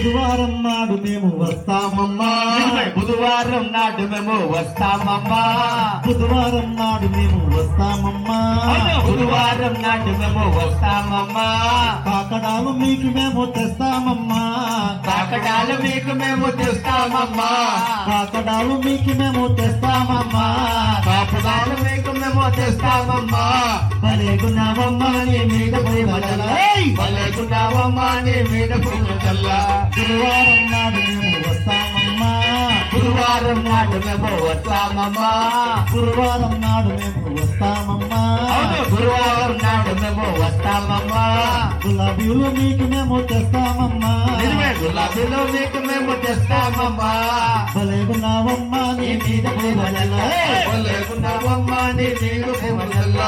బుధవారం నాడు మేము వస్తామమ్మా, బుధవారం నాడు మేము వస్తామమ్మా, బుధవారం నాడు మేము వస్తామమ్మా, బుధవారం నాడు మేము వస్తామమ్మా, కాకడాలు మీకు మేము తెస్తామమ్మా, కాకడాలు మీకు మేము తెస్తామమ్మా, కాకడాలు మీకు మేము తెస్తామమ్మా, కాకడాలు మీకు మేము తెస్తామమ్మా, భలేగున్నావమ్మా నీ మీద ప్రేమల భలేకున్నావమ్మా నీ మీద పూలు చల్ల. గురువారం నాడు మేము వస్తామమ్మా, గురువారం నాడు మేము వస్తామమ్మా, గురువారం నాడు మేము వస్తామమ్మా, గురువారం నాడు మేము వస్తామమ్మా, గులాబీలు మీకు మేము తెస్తామమ్మా, గులాబీలో మీకు మేము తెస్తామమ్మా, భలేగున్నావమ్మా నీ మీద ప్రేమల భలేకున్నావమ్మా నీ మీద పూలు చల్ల.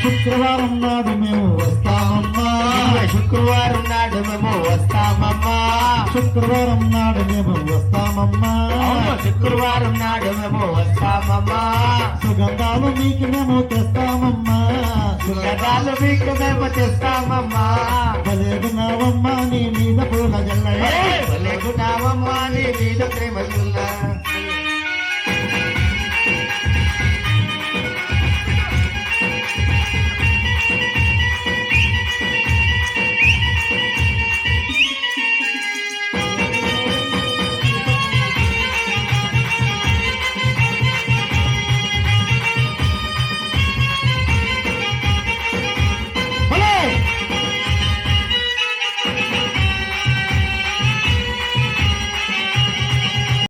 శుక్రవారం నాడు మేము వస్తామమ్మా, శుక్రవారం నాడు మేము వస్తామమ్మా, శుక్రవారం నాడు మేము వస్తామమ్మా, శుక్రవారం నాడు మేము వస్తామమ్మా, సుగంధాలు మీకు మేము తెస్తామమ్మా, సుగంధాలు మీకు మేము తెస్తామమ్మా, భలేగున్నావమ్మా నీ మీద పూల జల్ల భలేకున్నావమ్మా నీ మీద ప్రేమ జిల్లా.